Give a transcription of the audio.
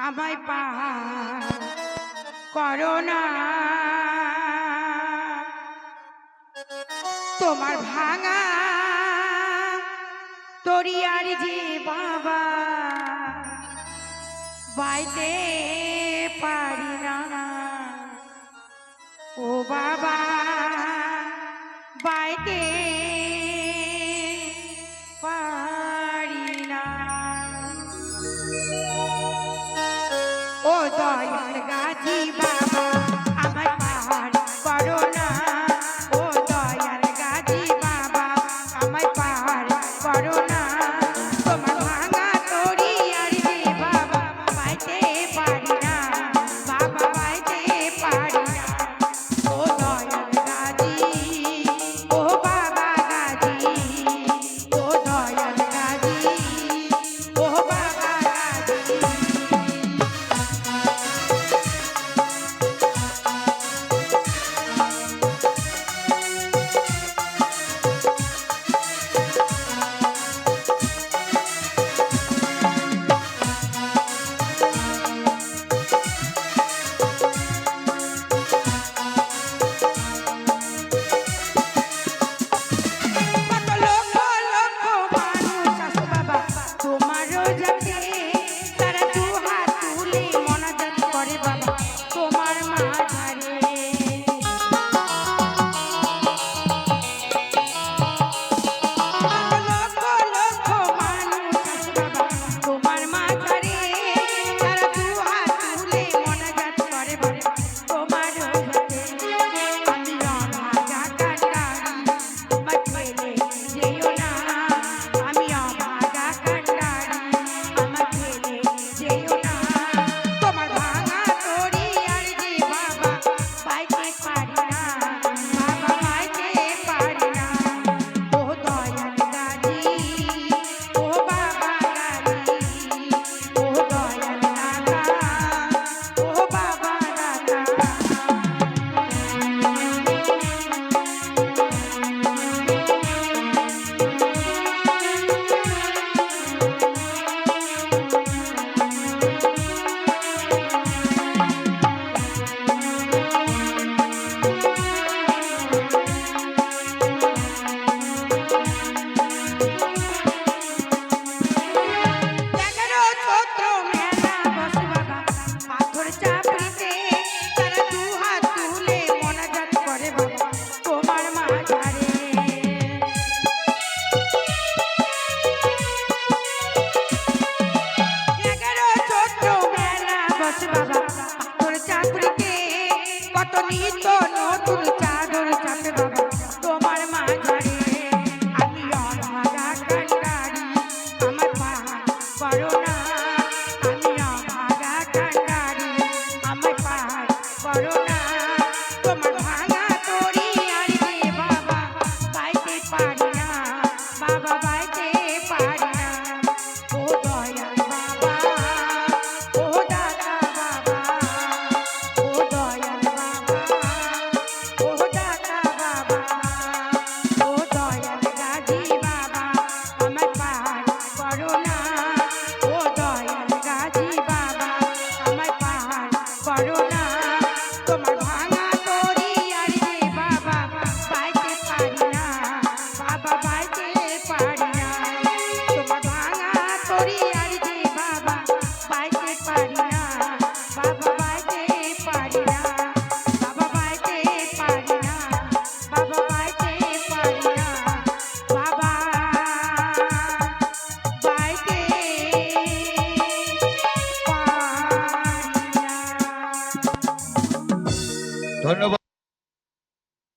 আমায় পার করো না, তোমার ভাঙা তরিয়ার যে বাবা বাইতে পারি না। ও বাবা বাইতে পারি না। ও দয়াল গাজী বাবা আমায় পার করো না। ও দয়াল গাজী বাবা আমায় পার করো না। তোমার ভাঙা তরিয়ার যে বাবা বাইতে পারি না, বাবা বাইতে পারি না। ও দয়াল গাজী, ও বাবা গাজী, ও দয়াল গাজী, ও বাবা গাজী। কত নিত নতুন চাদর চাপে বাবা তোমার মাঝারে। আমি অভাগা কান্ডারি আমার পার করো না। আমি অভাগা কান্ডারি আমার পার করো না। তোমার ভাঙা তরিয়ার যে বাবা বাইতে পারি না, বাবা বাইতে পারি না। ও দয়াল বাবা, ও দাদা বাবা, ও দয়াল বাবা, ও দাদা বাবা, ও দয়াল গাজী বাবা আমায় পার করো না। ও দয়াল গাজী বাবা আমায় পার করো না। তোমার ভাঙা তরিয়ার যে বাবা বাইতে পারি না, বাবা বাইতে পারি না। তোমার ভাঙা তরিয়ার যে বাবা বাইতে পারি না, বাবা বাইতে পারি না, বাবা বাইতে পারি না, বাবা বাইতে পারি না, বাবা বাইতে পারি না। ধন্যবাদ।